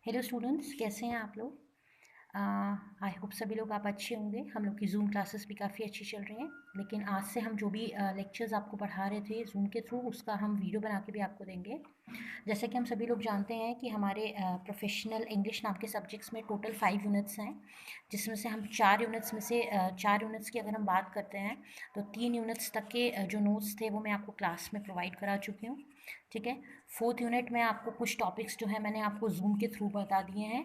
Hello students, कैसे हैं आप लोग। आई होप सभी लोग आप अच्छे होंगे। हम लोग की जूम क्लासेस भी काफ़ी अच्छी चल रही हैं, लेकिन आज से हम जो भी लेक्चर्स आपको पढ़ा रहे थे जूम के थ्रू, उसका हम वीडियो बना के भी आपको देंगे। जैसे कि हम सभी लोग जानते हैं कि हमारे प्रोफेशनल इंग्लिश नाम के सब्जेक्ट्स में टोटल 5 यूनिट्स हैं, जिसमें से हम 4 यूनिट्स में से 4 यूनिट्स की अगर हम बात करते हैं तो 3 यूनिट्स तक के जो नोट्स थे वो मैं आपको क्लास में प्रोवाइड करा चुकी हूँ। ठीक है। 4th यूनिट में आपको कुछ टॉपिक्स जो है मैंने आपको जूम के थ्रू बता दिए हैं,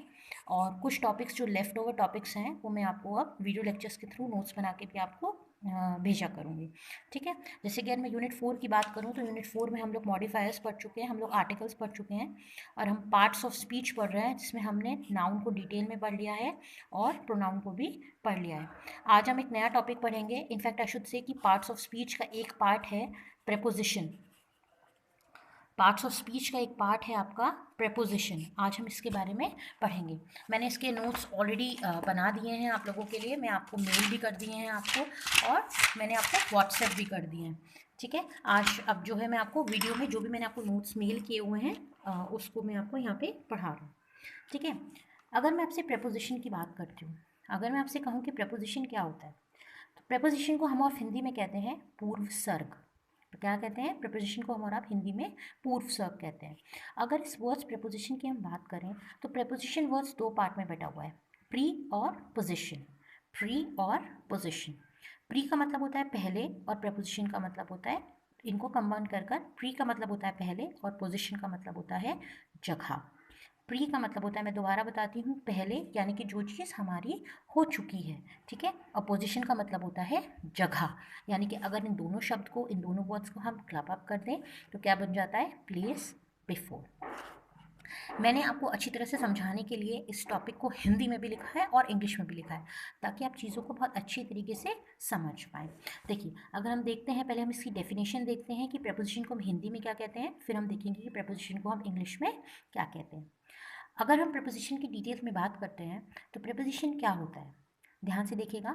और कुछ टॉपिक्स जो लेफ़्ट ओवर टॉपिक्स हैं वो मैं आपको अब वीडियो लेक्चर्स के थ्रू नोट्स बना के भी आपको भेजा करूँगी। ठीक है। जैसे कि अगर मैं यूनिट 4 की बात करूँ तो यूनिट 4 में हम लोग मॉडिफायर्स पढ़ चुके हैं, हम लोग आर्टिकल्स पढ़ चुके हैं, और हम पार्ट्स ऑफ स्पीच पढ़ रहे हैं, जिसमें हमने नाउन को डिटेल में पढ़ लिया है और प्रोनाउन को भी पढ़ लिया है। आज हम एक नया टॉपिक पढ़ेंगे। इनफैक्ट आई शुड से कि पार्ट्स ऑफ स्पीच का एक पार्ट है प्रेपोजिशन। पार्ट्स ऑफ स्पीच का एक पार्ट है आपका प्रेपोजिशन। आज हम इसके बारे में पढ़ेंगे। मैंने इसके नोट्स ऑलरेडी बना दिए हैं आप लोगों के लिए, मैं आपको मेल भी कर दिए हैं आपको, और मैंने आपको व्हाट्सएप भी कर दिए हैं। ठीक है। आज अब जो है मैं आपको वीडियो में जो भी मैंने आपको नोट्स मेल किए हुए हैं उसको मैं आपको यहाँ पे पढ़ा रहा हूँ। ठीक है। अगर मैं आपसे प्रेपोजिशन की बात करती हूँ, अगर मैं आपसे कहूँ कि प्रेपोजिशन क्या होता है, तो प्रेपोजिशन को हम और हिंदी में कहते हैं पूर्व सर्ग। तो क्या कहते हैं? प्रेपोजिशन को हम और आप हिंदी में पूर्व सर्ग कहते हैं। अगर इस वर्ड्स प्रेपोजिशन की हम बात करें तो प्रेपोजिशन वर्ड्स 2 पार्ट में बटा हुआ है, प्री और पोजिशन। प्री और पोजिशन। प्री का मतलब होता है पहले और प्रेपोजिशन का मतलब होता है, इनको कंबाइन कर कर प्री का मतलब होता है पहले और पोजिशन का मतलब होता है जगह। प्री का मतलब होता है, मैं दोबारा बताती हूँ, पहले यानी कि जो चीज़ हमारी हो चुकी है। ठीक है। अपोजिशन का मतलब होता है जगह, यानी कि अगर इन दोनों शब्द को, इन दोनों वर्ड्स को हम क्लब अप कर दें तो क्या बन जाता है? Place before. मैंने आपको अच्छी तरह से समझाने के लिए इस टॉपिक को हिंदी में भी लिखा है और इंग्लिश में भी लिखा है, ताकि आप चीज़ों को बहुत अच्छी तरीके से समझ पाएँ। देखिए, अगर हम देखते हैं, पहले हम इसकी डेफिनेशन देखते हैं कि प्रेपोजिशन को हम हिंदी में क्या कहते हैं, फिर हम देखेंगे कि प्रेपोजिशन को हम इंग्लिश में क्या कहते हैं। अगर हम प्रेपोजिशन की डिटेल्स में बात करते हैं तो प्रेपोजिशन क्या होता है, ध्यान से देखिएगा।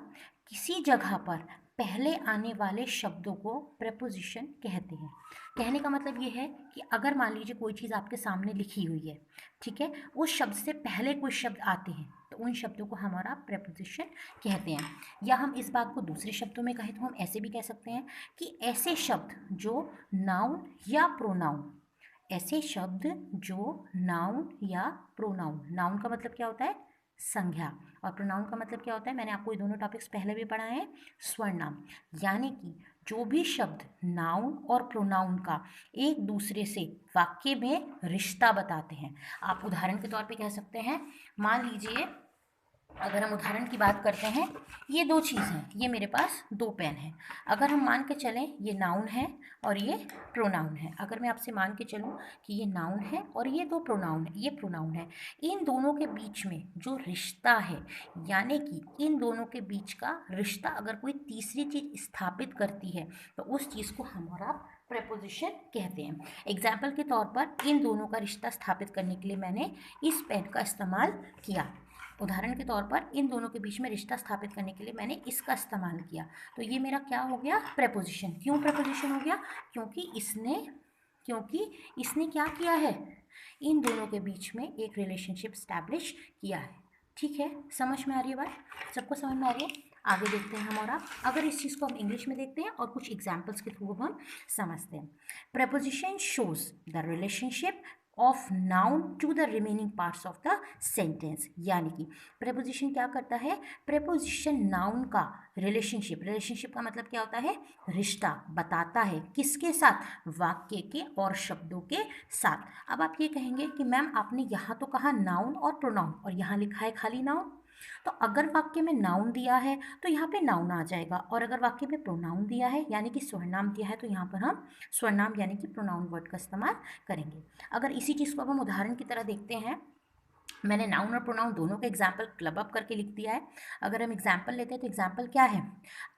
किसी जगह पर पहले आने वाले शब्दों को प्रेपोजिशन कहते हैं। कहने का मतलब ये है कि अगर मान लीजिए कोई चीज़ आपके सामने लिखी हुई है, ठीक है, उस शब्द से पहले कोई शब्द आते हैं तो उन शब्दों को हमारा प्रेपोजिशन कहते हैं। या हम इस बात को दूसरे शब्दों में कहें तो हम ऐसे भी कह सकते हैं कि ऐसे शब्द जो नाउन या प्रोनाउन, ऐसे शब्द जो नाउन या प्रोनाउन, नाउन का मतलब क्या होता है? संज्ञा, और प्रोनाउन का मतलब क्या होता है? मैंने आपको ये दोनों टॉपिक्स पहले भी पढ़ाए हैं, स्वर्णाम। यानी कि जो भी शब्द नाउन और प्रोनाउन का एक दूसरे से वाक्य में रिश्ता बताते हैं। आप उदाहरण के तौर पे कह सकते हैं, मान लीजिए अगर हम उदाहरण की बात करते हैं, ये 2 चीज़ हैं, ये मेरे पास 2 पेन हैं। अगर हम मान के चलें ये नाउन है और ये प्रोनाउन है, अगर मैं आपसे मान के चलूँ कि ये नाउन है और ये 2 प्रोनाउन है, ये प्रोनाउन है, इन दोनों के बीच में जो रिश्ता है, यानी कि इन दोनों के बीच का रिश्ता अगर कोई तीसरी चीज़ स्थापित करती है तो उस चीज़ को हम और आप प्रेपोजिशन कहते हैं। एग्जाम्पल के तौर पर इन दोनों का रिश्ता स्थापित करने के लिए मैंने इस पेन का इस्तेमाल किया। उदाहरण के तौर पर इन दोनों के बीच में रिश्ता स्थापित करने के लिए मैंने इसका इस्तेमाल किया, तो ये मेरा क्या हो गया? प्रेपोजिशन। क्यों प्रेपोजिशन हो गया? क्योंकि इसने क्या किया है? इन दोनों के बीच में एक रिलेशनशिप स्टैब्लिश किया है। ठीक है, समझ में आ रही है बात? सबको समझ में आ रही है? आगे देखते हैं हम और आप। अगर इस चीज़ को हम इंग्लिश में देखते हैं और कुछ एग्जाम्पल्स के थ्रू हम समझते हैं। Preposition shows the relationship of noun to the remaining parts of the sentence. यानी कि प्रेपोजिशन क्या करता है? प्रेपोजिशन नाउन का रिलेशनशिप, रिलेशनशिप का मतलब क्या होता है? रिश्ता बताता है, किसके साथ? वाक्य के और शब्दों के साथ। अब आप ये कहेंगे कि मैम आपने यहाँ तो कहा नाउन और प्रोनाउन और यहाँ लिखा है खाली नाउन, तो अगर वाक्य में नाउन दिया है तो यहाँ पे नाउन आ जाएगा, और अगर वाक्य में प्रोनाउन दिया है यानी कि स्वर्णाम दिया है तो यहाँ पर हम स्वर्णाम यानी कि प्रोनाउन वर्ड का इस्तेमाल करेंगे। अगर इसी चीज़ को अब हम उदाहरण की तरह देखते हैं, मैंने नाउन और प्रोनाउन दोनों का एग्जाम्पल क्लब अप करके लिख दिया है। अगर हम एग्जाम्पल लेते हैं तो एग्जाम्पल क्या है?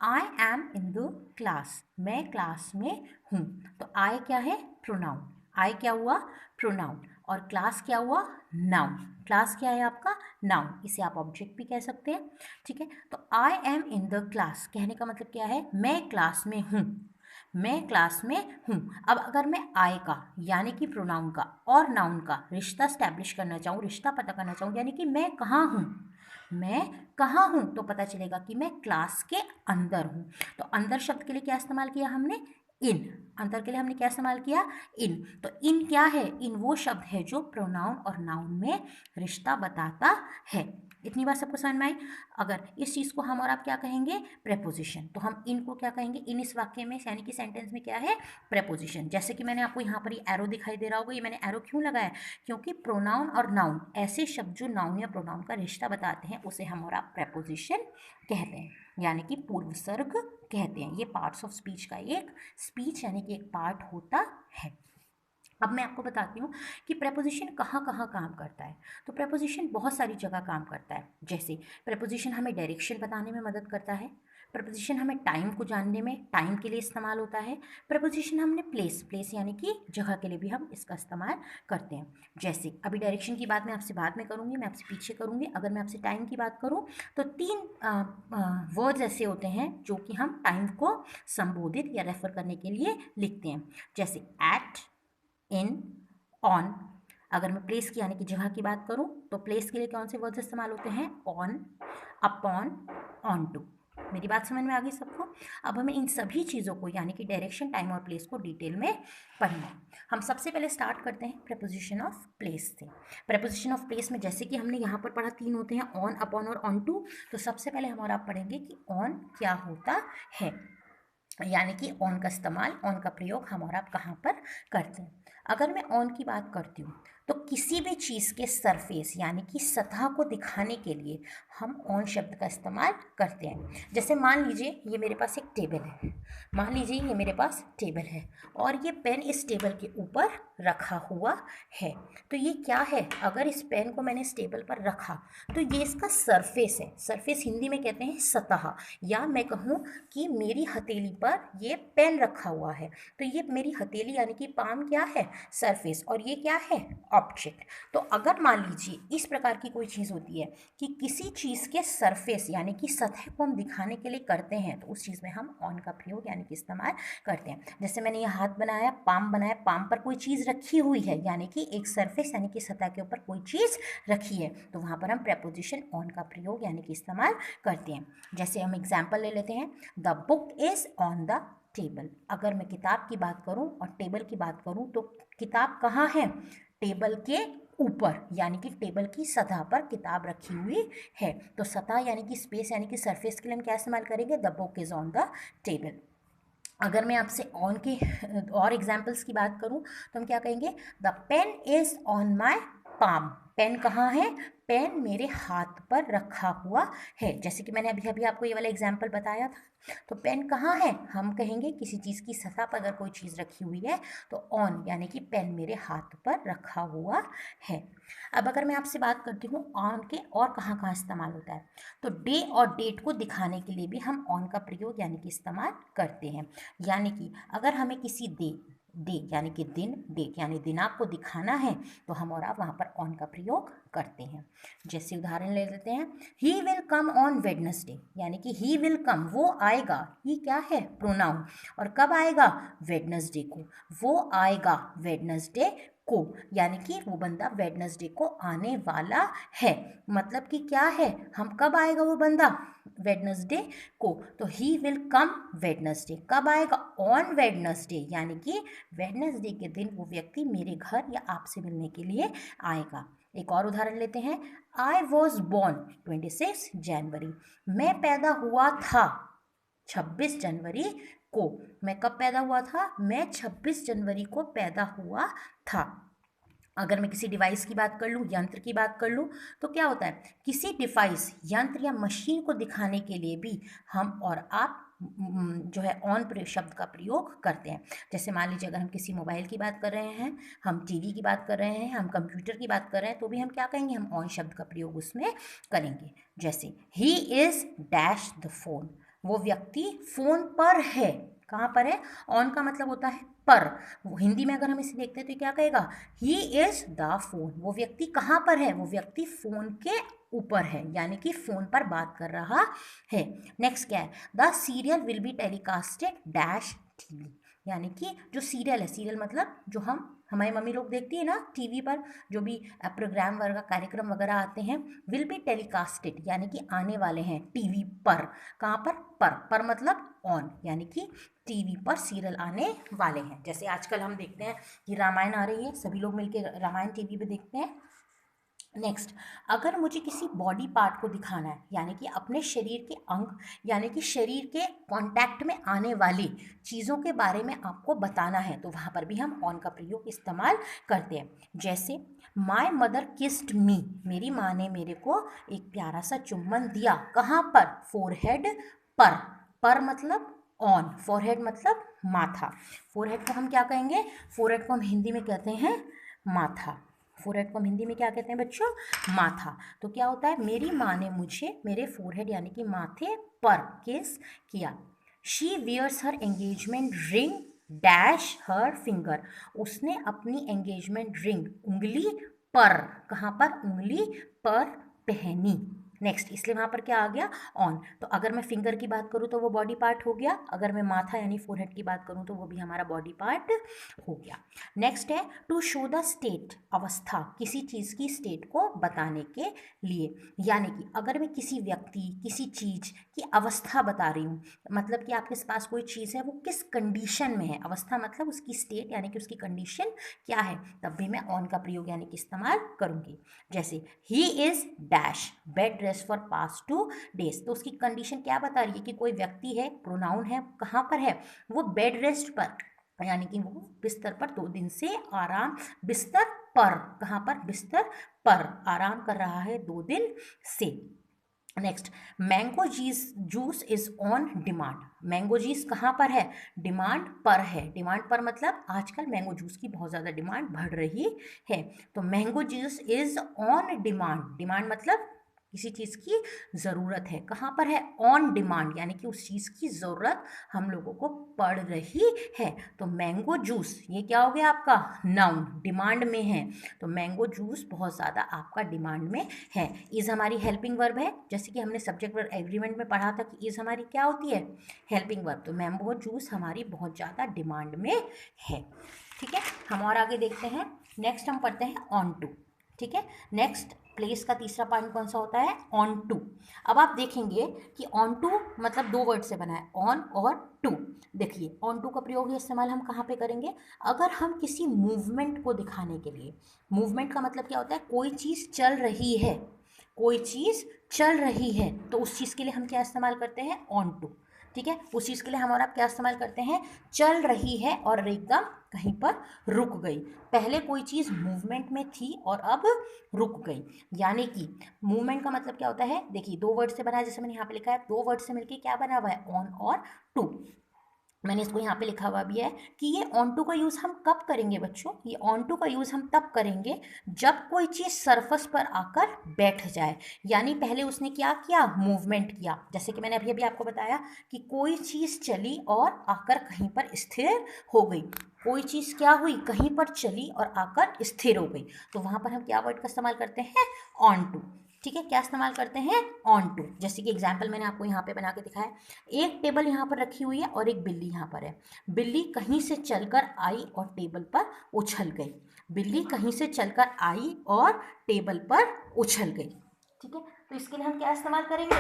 I am in the class, मैं क्लास में हूँ। तो आई क्या है? प्रोनाउन। आई क्या हुआ? प्रोनाउन। और क्लास क्या हुआ? नाउन। क्लास क्या है आपका? नाउन। इसे आप ऑब्जेक्ट भी कह सकते हैं। ठीक है। तो I am in the class कहने का मतलब क्या है? मैं क्लास में हूँ। मैं क्लास में हूँ। अब अगर मैं आई का यानी कि प्रोनाउन का और नाउन का रिश्ता स्टैब्लिश करना चाहूँ, रिश्ता पता करना चाहूँ, यानी कि मैं कहाँ हूँ, मैं कहाँ हूँ, तो पता चलेगा कि मैं क्लास के अंदर हूँ। तो अंदर शब्द के लिए क्या इस्तेमाल किया हमने, इन। अंदर के लिए हमने क्या इस्तेमाल किया, इन। तो इन क्या है, इन वो शब्द है जो प्रोनाउन और नाउन में रिश्ता बताता है। इतनी बात सबको समझ में आई। अगर इस चीज़ को हम और आप क्या कहेंगे, प्रेपोजिशन, तो हम इन को क्या कहेंगे, इन इस वाक्य में यानी कि सेंटेंस में क्या है, प्रेपोजिशन। जैसे कि मैंने आपको यहाँ पर ये एरो दिखाई दे रहा होगा, ये मैंने एरो क्यों लगाया, क्योंकि प्रोनाउन और नाउन, ऐसे शब्द जो नाउन या प्रोनाउन का रिश्ता बताते हैं, उसे हम और आप प्रेपोजिशन कहते हैं, यानी कि पूर्वसर्ग कहते हैं। ये पार्ट्स ऑफ स्पीच का एक स्पीच यानी कि एक पार्ट होता है। अब मैं आपको बताती हूँ कि प्रेपोजिशन कहाँ कहाँ काम करता है। तो प्रेपोजिशन बहुत सारी जगह काम करता है। जैसे प्रेपोजिशन हमें डायरेक्शन बताने में मदद करता है, प्रेपोजिशन हमें टाइम को जानने में, टाइम के लिए इस्तेमाल होता है, प्रेपोजिशन हमने प्लेस यानी कि जगह के लिए भी हम इसका इस्तेमाल करते हैं। जैसे अभी डायरेक्शन की बात मैं आपसे बाद में करूँगी, मैं आपसे पीछे करूँगी। अगर मैं आपसे टाइम की बात करूँ तो 3 वर्ड्स ऐसे होते हैं जो कि हम टाइम को संबोधित या रेफर करने के लिए लिखते हैं। जैसे एट, इन, ऑन। अगर मैं प्लेस की यानी कि जगह की बात करूं तो प्लेस के लिए कौन से वर्ड्स इस्तेमाल होते हैं, ऑन, अपॉन, ऑन टू। मेरी बात समझ में आ गई सबको। अब हमें इन सभी चीज़ों को यानी कि डायरेक्शन, टाइम और प्लेस को डिटेल में पढ़ना है। हम सबसे पहले स्टार्ट करते हैं प्रेपोजिशन ऑफ प्लेस से। प्रेपोजिशन ऑफ प्लेस में जैसे कि हमने यहाँ पर पढ़ा 3 होते हैं, ऑन, अपॉन और ऑन टू। तो सबसे पहले हम और आप पढ़ेंगे कि ऑन क्या होता है, यानी कि ऑन का इस्तेमाल, ऑन का प्रयोग हम और आप कहाँ पर करते हैं। अगर मैं ऑन की बात करती हूँ तो किसी भी चीज़ के सरफेस यानी कि सतह को दिखाने के लिए हम ऑन शब्द का इस्तेमाल करते हैं। जैसे मान लीजिए ये मेरे पास एक टेबल है, मान लीजिए ये मेरे पास टेबल है और ये पेन इस टेबल के ऊपर रखा हुआ है। तो ये क्या है, अगर इस पेन को मैंने इस टेबल पर रखा तो ये इसका सरफेस है। सरफेस हिंदी में कहते हैं सतह, या मैं कहूँ कि मेरी हथेली पर ये पेन रखा हुआ है, तो ये मेरी हथेली यानी कि पाम क्या है, सरफेस, और ये क्या है, ऑब्जेक्ट। तो अगर मान लीजिए इस प्रकार की कोई चीज़ होती है कि किसी चीज़ के सरफेस यानी कि सतह को हम दिखाने के लिए करते हैं, तो उस चीज़ में हम ऑन का प्रयोग यानी कि इस्तेमाल करते हैं। जैसे मैंने ये हाथ बनाया, पाम बनाया, पाम पर कोई चीज़ रखी हुई है यानी कि एक सरफेस यानी कि सतह के ऊपर कोई चीज़ रखी है, तो वहाँ पर हम प्रेपोजिशन ऑन का प्रयोग यानी कि इस्तेमाल करते हैं। जैसे हम एग्जाम्पल ले लेते हैं, the book is on the table. अगर मैं किताब की बात करूं और टेबल की बात करूं तो किताब कहाँ है, टेबल के ऊपर, यानी कि टेबल की सतह पर किताब रखी हुई है। तो सतह यानी कि स्पेस यानी कि सरफेस के लिए हम क्या इस्तेमाल करेंगे, the book is on the table. अगर मैं आपसे ऑन के और एग्जाम्पल्स की बात करूं तो हम क्या कहेंगे, the pen is on my palm. Pen कहाँ है, पेन मेरे हाथ पर रखा हुआ है। जैसे कि मैंने अभी अभी आपको ये वाला एग्जाम्पल बताया था। तो पेन कहाँ है, हम कहेंगे किसी चीज़ की सतह पर अगर कोई चीज़ रखी हुई है तो ऑन यानी कि पेन मेरे हाथ पर रखा हुआ है। अब अगर मैं आपसे बात करती हूँ ऑन के और कहाँ कहाँ इस्तेमाल होता है, तो डे और डेट को दिखाने के लिए भी हम ऑन का प्रयोग यानी कि इस्तेमाल करते हैं। यानी कि अगर हमें किसी डे यानी कि दिन, डेट यानी दिनांक को दिखाना है तो हम और आप वहाँ पर ऑन का प्रयोग करते हैं। जैसे उदाहरण ले लेते हैं, he will come on Wednesday, यानी कि ही विल कम, वो आएगा, ही क्या है, प्रोनाउन, और कब आएगा, वेडनेसडे को, वो आएगा वेडनेसडे को, यानी कि वो बंदा वेडनेसडे को आने वाला है। मतलब कि क्या है, हम कब आएगा वो बंदा, वेडनेसडे को, तो ही विल कम वेडनेसडे। कब आएगा, ऑन वेडनेसडे, यानी कि वेडनेसडे के दिन वो व्यक्ति मेरे घर या आपसे मिलने के लिए आएगा। एक और उदाहरण लेते हैं, आई वॉज बॉर्न 26 जनवरी, मैं पैदा हुआ था 26 जनवरी को। मैं कब पैदा हुआ था, मैं 26 जनवरी को पैदा हुआ था। अगर मैं किसी डिवाइस की बात कर लूँ, यंत्र की बात कर लूँ, तो क्या होता है, किसी डिवाइस, यंत्र या मशीन को दिखाने के लिए भी हम और आप जो है ऑन शब्द का प्रयोग करते हैं। जैसे मान लीजिए अगर हम किसी मोबाइल की बात कर रहे हैं, हम टीवी की बात कर रहे हैं, हम कंप्यूटर की बात कर रहे हैं, तो भी हम क्या कहेंगे, हम ऑन शब्द का प्रयोग उसमें करेंगे। जैसे he is dash the phone, वो व्यक्ति फ़ोन पर है। कहाँ पर है, ऑन का मतलब होता है पर। हिंदी में अगर हम इसे देखते हैं तो क्या कहेगा, ही इज़ द फोन, वो व्यक्ति कहाँ पर है, वो व्यक्ति फ़ोन के ऊपर है, यानी कि फ़ोन पर बात कर रहा है। नेक्स्ट क्या है, the serial will be telecasted dash TV, यानी कि जो सीरियल है, सीरियल मतलब जो हमारी मम्मी लोग देखती है ना टीवी पर, जो भी प्रोग्राम वगैरह कार्यक्रम वगैरह आते हैं, विल बी टेलीकास्टेड यानी कि आने वाले हैं टीवी पर। कहाँ पर मतलब ऑन, यानी कि टीवी पर सीरियल आने वाले हैं। जैसे आजकल हम देखते हैं कि रामायण आ रही है, सभी लोग मिलकर रामायण टीवी पे देखते हैं। नेक्स्ट, अगर मुझे किसी बॉडी पार्ट को दिखाना है, यानी कि अपने शरीर के अंग, यानी कि शरीर के कांटेक्ट में आने वाली चीज़ों के बारे में आपको बताना है, तो वहाँ पर भी हम ऑन का प्रयोग इस्तेमाल करते हैं। जैसे माय मदर किस्ड मी, मेरी माँ ने मेरे को एक प्यारा सा चुम्बन दिया। कहाँ पर? फोरहेड पर मतलब ऑन, फोरहेड मतलब माथा। फोरहेड को हम क्या कहेंगे? फोरहेड को हम हिंदी में कहते हैं माथा। फोरहेड को हम हिंदी में क्या कहते हैं बच्चों? माथा। तो क्या होता है, मेरी माँ ने मुझे मेरे फोरहेड यानी कि माथे पर किस किया। She wears her engagement ring dash her finger, उसने अपनी एंगेजमेंट रिंग उंगली पर, कहाँ पर? उंगली पर पहनी। नेक्स्ट, इसलिए वहाँ पर क्या आ गया? ऑन। तो अगर मैं फिंगर की बात करूँ तो वो बॉडी पार्ट हो गया, अगर मैं माथा यानी फोरहेड की बात करूँ तो वो भी हमारा बॉडी पार्ट हो गया। नेक्स्ट है टू शो द स्टेट, अवस्था, किसी चीज़ की स्टेट को बताने के लिए। यानी कि अगर मैं किसी व्यक्ति, किसी चीज़ की अवस्था बता रही हूँ, मतलब कि आपके पास कोई चीज़ है, वो किस कंडीशन में है, अवस्था मतलब उसकी स्टेट यानी कि उसकी कंडीशन क्या है, तब भी मैं ऑन का प्रयोग यानी कि इस्तेमाल करूँगी। जैसे he is dash bed rest for past 2 days, तो उसकी कंडीशन क्या बता रही है कि कोई व्यक्ति है, प्रोनाउन है, कहाँ पर है? वो बेड रेस्ट पर, यानी कि वो बिस्तर पर 2 दिन से आराम, बिस्तर पर, कहाँ पर? बिस्तर पर आराम कर रहा है 2 दिन से। Next, mango juice is on demand, mango juice कहाँ पर है? डिमांड पर है। डिमांड पर मतलब आजकल मैंगो जूस की बहुत ज़्यादा डिमांड बढ़ रही है, तो mango juice is on demand. Demand मतलब किसी चीज़ की ज़रूरत है, कहाँ पर है? ऑन डिमांड, यानी कि उस चीज़ की ज़रूरत हम लोगों को पड़ रही है। तो मैंगो जूस ये क्या हो गया आपका? नाउन, डिमांड में है, तो मैंगो जूस बहुत ज़्यादा आपका डिमांड में है। इज़ हमारी हेल्पिंग वर्ब है, जैसे कि हमने सब्जेक्ट वर्ब एग्रीमेंट में पढ़ा था कि इज़ हमारी क्या होती है? Helping verb. तो मैंगो जूस हमारी बहुत ज़्यादा डिमांड में है। ठीक है, हम और आगे देखते हैं। नेक्स्ट हम पढ़ते हैं ऑन टू। ठीक है, नेक्स्ट प्लेस का तीसरा पॉइंट कौन सा होता है? On to. अब आप देखेंगे कि ऑन टू मतलब 2 वर्ड से बना है, ऑन और टू। देखिए, ऑन टू का प्रयोग इस्तेमाल हम कहाँ पे करेंगे? अगर हम किसी मूवमेंट को दिखाने के लिए, मूवमेंट का मतलब क्या होता है? कोई चीज़ चल रही है, कोई चीज़ चल रही है, तो उस चीज़ के लिए हम क्या इस्तेमाल करते हैं? On to. ठीक है, उस चीज़ के लिए हम और आप क्या इस्तेमाल करते हैं? चल रही है और एकदम कहीं पर रुक गई। पहले कोई चीज़ मूवमेंट में थी और अब रुक गई, यानी कि मूवमेंट का मतलब क्या होता है? देखिए, 2 वर्ड से बना है, जैसे मैंने यहाँ पे लिखा है, 2 वर्ड से मिलकर क्या बना हुआ है? ऑन और टू। मैंने इसको यहाँ पे लिखा हुआ भी है कि ये ऑन टू का यूज़ हम कब करेंगे बच्चों? ये ऑन टू का यूज़ हम तब करेंगे जब कोई चीज़ सरफेस पर आकर बैठ जाए, यानी पहले उसने क्या किया? मूवमेंट किया। जैसे कि मैंने अभी अभी आपको बताया कि कोई चीज़ चली और आकर कहीं पर स्थिर हो गई। कोई चीज़ क्या हुई? कहीं पर चली और आकर स्थिर हो गई, तो वहाँ पर हम क्या वर्ड का इस्तेमाल करते हैं? On to. ठीक है, क्या इस्तेमाल करते हैं? On to. जैसे कि एग्जाम्पल मैंने आपको यहाँ पे बना के दिखाया, एक टेबल यहाँ पर रखी हुई है और एक बिल्ली यहाँ पर है। बिल्ली कहीं से चलकर आई और टेबल पर उछल गई। बिल्ली कहीं से चलकर आई और टेबल पर उछल गई। ठीक है, तो इसके लिए हम क्या इस्तेमाल करेंगे?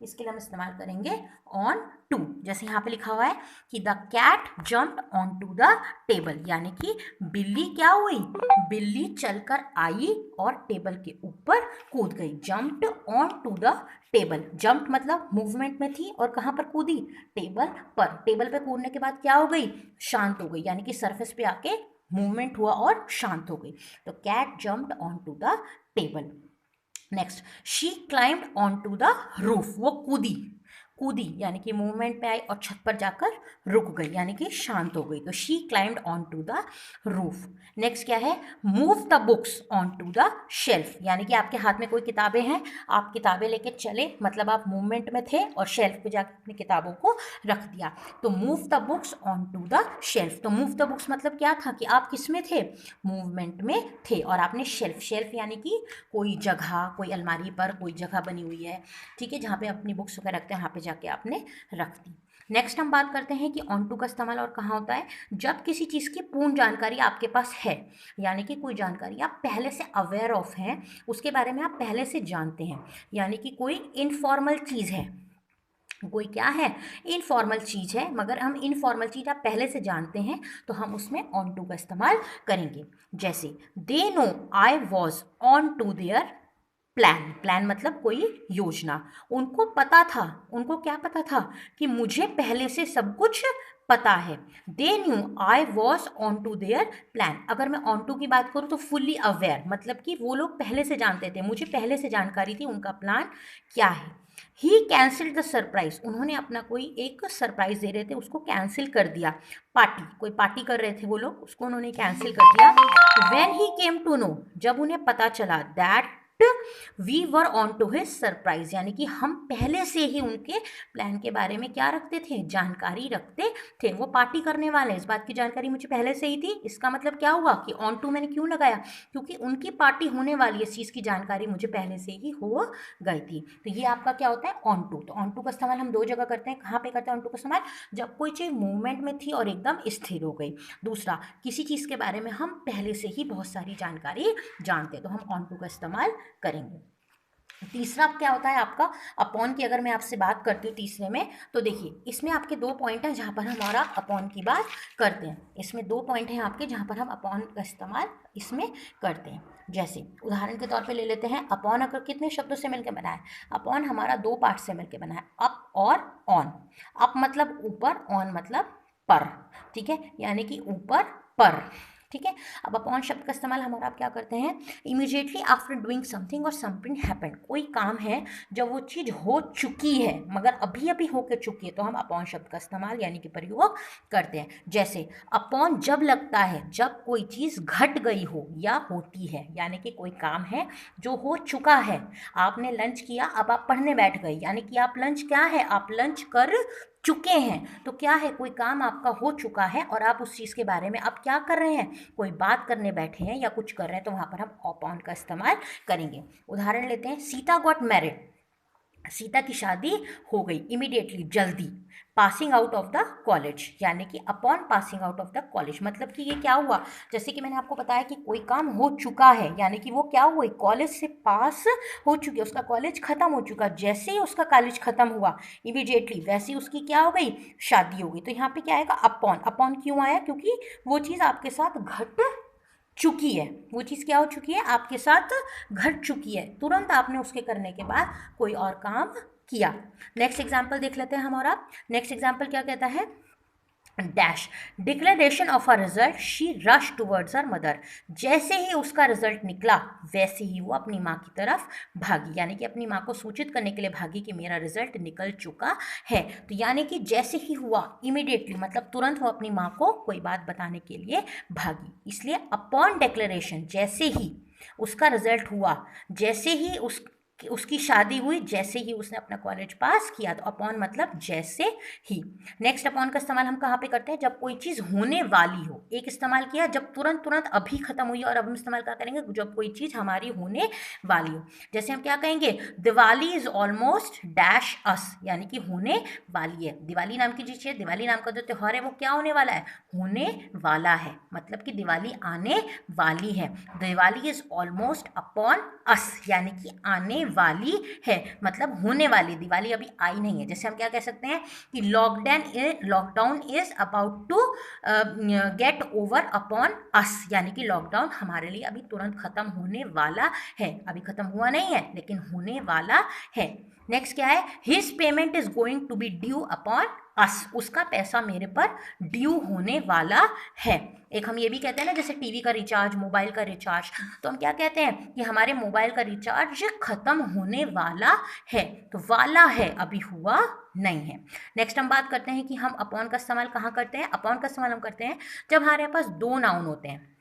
इसके लिए हम इस्तेमाल करेंगे ऑन टू। जैसे यहाँ पे लिखा हुआ है कि the cat jumped on to the table, यानी कि बिल्ली क्या हुई? बिल्ली चलकर आई और टेबल के ऊपर कूद गई। Jumped on to the table, jump मतलब मूवमेंट में थी और कहाँ पर कूदी? टेबल पर। टेबल पे कूदने के बाद क्या हो गई? शांत हो गई, यानी कि सरफेस पे आके मूवमेंट हुआ और शांत हो गई। तो cat jumped on to the table. Next, she climbed on to the roof, वो कूदी, कूदी यानी कि मूवमेंट में आई और छत पर जाकर रुक गई, यानी कि शांत हो गई। तो she climbed on to the roof. Next क्या है? Move the books on to the shelf, यानी कि आपके हाथ में कोई किताबें हैं, आप किताबें लेके चले, मतलब आप मूवमेंट में थे और शेल्फ पे जाकर अपनी किताबों को रख दिया। तो move the books on to the shelf. तो मूव द बुक्स मतलब क्या था कि आप किस में थे? मूवमेंट में थे और आपने शेल्फ, शेल्फ यानी कि कोई जगह, कोई अलमारी पर कोई जगह बनी हुई है, ठीक है, जहाँ पे अपनी बुक्स वगैरह रखते हैं, वहाँ पे जाके आपने रख दी। नेक्स्ट हम बात करते हैं कि ऑन टू का इस्तेमाल और कहाँ होता है, जब किसी चीज़ की पूर्ण जानकारी आपके पास है, यानी कि कोई जानकारी आप पहले से अवेयर ऑफ हैं, उसके बारे में आप पहले से जानते हैं, यानी कि कोई इनफॉर्मल चीज़ है, कोई क्या है, इनफॉर्मल चीज़ है, मगर हम इनफॉर्मल चीज़ आप पहले से जानते हैं तो हम उसमें ऑन टू का इस्तेमाल करेंगे। जैसे they know I was on to their plan, plan मतलब कोई योजना, उनको पता था, उनको क्या पता था कि मुझे पहले से सब कुछ पता है। They knew I was on to their plan, अगर मैं ऑन टू की बात करूँ तो फुल्ली अवेयर, मतलब कि वो लोग पहले से जानते थे, मुझे पहले से जानकारी थी उनका प्लान क्या है। ही कैंसिल्ड द सरप्राइज, उन्होंने अपना कोई एक सरप्राइज दे रहे थे उसको कैंसिल कर दिया, पार्टी, कोई पार्टी कर रहे थे वो लोग, उसको उन्होंने कैंसिल कर दिया। When he came to know, जब उन्हें पता चला, that we were on to his surprise, यानी कि हम पहले से ही उनके प्लान के बारे में क्या रखते थे, जानकारी रखते थे, वो पार्टी करने वाले हैं, इस बात की जानकारी मुझे पहले से ही थी। इसका मतलब क्या हुआ कि ऑन टू मैंने क्यों लगाया, क्योंकि उनकी पार्टी होने वाली है, इस चीज़ की जानकारी मुझे पहले से ही हो गई थी। तो ये आपका क्या होता है, ऑन टू। तो ऑन टू का इस्तेमाल हम दो जगह करते हैं, कहाँ पे करते हैं ऑन टू का इस्तेमाल, जब कोई चीज़ मूवमेंट में थी और एकदम स्थिर हो गई। दूसरा, किसी चीज़ के बारे में हम पहले से ही बहुत सारी जानकारी जानते हैं, तो हम ऑन टू का इस्तेमाल करेंगे। तीसरा क्या होता है आपका, अपॉन की अगर मैं आपसे बात करती हूँ तीसरे में, तो देखिए इसमें आपके दो पॉइंट हैं जहाँ पर हम और आप अपॉन की बात करते हैं, इसमें दो पॉइंट हैं आपके जहाँ पर हम अपॉन का इस्तेमाल इसमें करते हैं। जैसे उदाहरण के तौर पे ले लेते हैं, अपॉन अगर कितने शब्दों से मिलकर बना है, अपॉन हमारा दो पार्ट से मिलकर बना है, अप और ऑन। अप मतलब ऊपर, ऑन मतलब पर, ठीक है, यानी कि ऊपर पर, ठीक है। अब अपॉन शब्द का इस्तेमाल हमारा आप क्या करते हैं, इमीडिएटली आफ्टर डूइंग समथिंग और समथिंग हैपेंड, कोई काम है जब वो चीज़ हो चुकी है मगर अभी अभी होकर चुकी है, तो हम अपॉन शब्द का इस्तेमाल यानी कि प्रयोग करते हैं। जैसे अपॉन जब लगता है जब कोई चीज़ घट गई हो या होती है, यानी कि कोई काम है जो हो चुका है, आपने लंच किया अब आप पढ़ने बैठ गए, यानी कि आप लंच क्या है, आप लंच कर चुके हैं, तो क्या है, कोई काम आपका हो चुका है और आप उस चीज़ के बारे में अब क्या कर रहे हैं, कोई बात करने बैठे हैं या कुछ कर रहे हैं, तो वहाँ पर हम अपॉन का इस्तेमाल करेंगे। उदाहरण लेते हैं, सीता गॉट मैरिड, सीता की शादी हो गई, इमीडिएटली, जल्दी। Passing out of the college, यानी कि upon passing out of the college, मतलब कि ये क्या हुआ, जैसे कि मैंने आपको बताया कि कोई काम हो चुका है, यानी कि वो क्या हुआ, कॉलेज से पास हो चुकी है, उसका कॉलेज खत्म हो चुका, जैसे ही उसका कॉलेज खत्म हुआ इमीडिएटली वैसे ही उसकी क्या हो गई, शादी हो गई। तो यहाँ पे क्या आएगा, अपॉन। अपॉन क्यों आया, क्योंकि वो चीज़ आपके साथ घट चुकी है, वो चीज़ क्या हो चुकी है, आपके साथ घट चुकी है, तुरंत आपने उसके करने के बाद कोई और काम किया। नेक्स्ट एग्जाम्पल देख लेते हैं हम और आप। नेक्स्ट एग्जाम्पल क्या कहता है, dash declaration of a result she rush towards her mother, जैसे ही उसका रिजल्ट निकला वैसे ही वो अपनी माँ की तरफ भागी, यानी कि अपनी माँ को सूचित करने के लिए भागी कि मेरा रिजल्ट निकल चुका है। तो यानी कि जैसे ही हुआ, इमीडिएटली मतलब तुरंत वो अपनी माँ को कोई बात बताने के लिए भागी, इसलिए अपॉन डिक्लेरेशन, जैसे ही उसका रिजल्ट हुआ, जैसे ही उसकी शादी हुई, जैसे ही उसने अपना कॉलेज पास किया, तो अपॉन मतलब जैसे ही। नेक्स्ट अपॉन का इस्तेमाल हम कहाँ पे करते हैं, जब कोई चीज़ होने वाली हो, एक इस्तेमाल किया जब तुरंत तुरंत अभी खत्म हुई, और अब हम इस्तेमाल क्या करेंगे, जब कोई चीज़ हमारी होने वाली हो। जैसे हम क्या कहेंगे, दिवाली इज ऑलमोस्ट डैश अस, यानी कि होने वाली है, दिवाली नाम की जो चीज़, दिवाली नाम का जो त्यौहार है वो क्या होने वाला है, होने वाला है, मतलब कि दिवाली आने वाली है। Diwali is almost upon us, यानी कि आने वाली है, मतलब होने वाली, दिवाली अभी आई नहीं है। जैसे हम क्या कह सकते हैं कि lockdown is about to get over upon us, यानी कि लॉकडाउन हमारे लिए अभी तुरंत खत्म होने वाला है, अभी खत्म हुआ नहीं है लेकिन होने वाला है। नेक्स्ट क्या है, his payment is going to be due upon us, उसका पैसा मेरे पर ड्यू होने वाला है। एक हम ये भी कहते हैं ना, जैसे टीवी का रिचार्ज, मोबाइल का रिचार्ज, तो हम क्या कहते हैं कि हमारे मोबाइल का रिचार्ज खत्म होने वाला है, तो वाला है, अभी हुआ नहीं है। नेक्स्ट हम बात करते हैं कि हम अपॉन का इस्तेमाल कहाँ करते हैं, अपॉन का इस्तेमाल हम करते हैं जब हमारे पास दो नाउन होते हैं,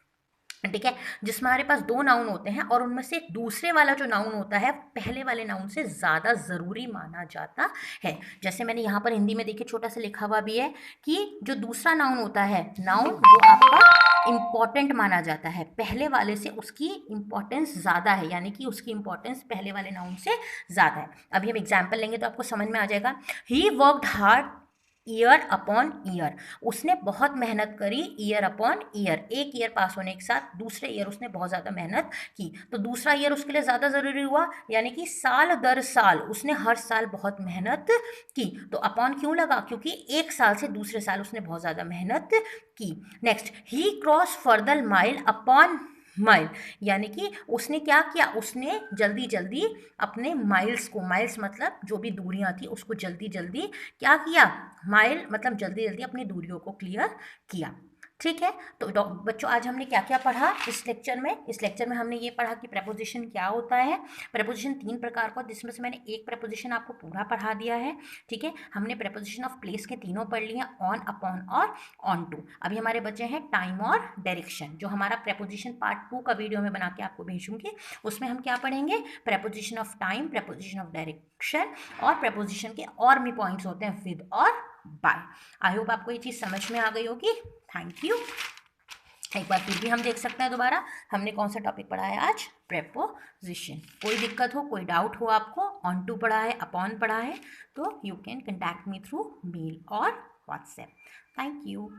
ठीक है, जिसमें हमारे पास दो नाउन होते हैं और उनमें से दूसरे वाला जो नाउन होता है पहले वाले नाउन से ज़्यादा ज़रूरी माना जाता है। जैसे मैंने यहाँ पर हिंदी में देखिए छोटा सा लिखा हुआ भी है कि जो दूसरा नाउन होता है, नाउन वो आपका इम्पॉर्टेंट माना जाता है, पहले वाले से उसकी इम्पॉर्टेंस ज़्यादा है, यानी कि उसकी इम्पॉर्टेंस पहले वाले नाउन से ज़्यादा है। अभी हम एग्जाम्पल लेंगे तो आपको समझ में आ जाएगा। He worked hard year upon year, उसने बहुत मेहनत करी, ईयर अपॉन ईयर, एक ईयर पास होने के साथ दूसरे ईयर उसने बहुत ज़्यादा मेहनत की, तो दूसरा ईयर उसके लिए ज़्यादा ज़रूरी हुआ, यानी कि साल दर साल उसने हर साल बहुत मेहनत की। तो अपॉन क्यों लगा? क्योंकि एक साल से दूसरे साल उसने बहुत ज़्यादा मेहनत की। Next, he cross further mile upon mile, यानी कि उसने क्या किया, उसने जल्दी जल्दी अपने माइल्स को, माइल्स मतलब जो भी दूरियां थी उसको जल्दी जल्दी क्या किया, माइल मतलब जल्दी जल्दी अपनी दूरियों को क्लियर किया। ठीक है, तो बच्चों आज हमने क्या क्या पढ़ा इस लेक्चर में? इस लेक्चर में हमने ये पढ़ा कि प्रेपोजिशन क्या होता है। प्रेपोजिशन 3 प्रकार का, जिसमें से मैंने एक प्रेपोजिशन आपको पूरा पढ़ा दिया है। ठीक है, हमने प्रेपोजिशन ऑफ प्लेस के तीनों पढ़ लिए, ऑन, अपॉन और ऑन टू। अभी हमारे बचे हैं टाइम और डायरेक्शन, जो हमारा प्रेपोजिशन पार्ट 2 का वीडियो में बना के आपको भेजूंगी। उसमें हम क्या पढ़ेंगे? Preposition of time, preposition of direction और प्रेपोजिशन के और भी पॉइंट्स होते हैं विद और बाय। आई होप आपको ये चीज़ समझ में आ गई होगी। Thank you. एक बार फिर भी हम देख सकते हैं दोबारा, हमने कौन सा टॉपिक पढ़ा है आज? प्रेपोजिशन। कोई दिक्कत हो, कोई डाउट हो आपको, ऑन टू पढ़ा है, अपॉन पढ़ा है, तो you can contact me through mail और व्हाट्सएप। Thank you.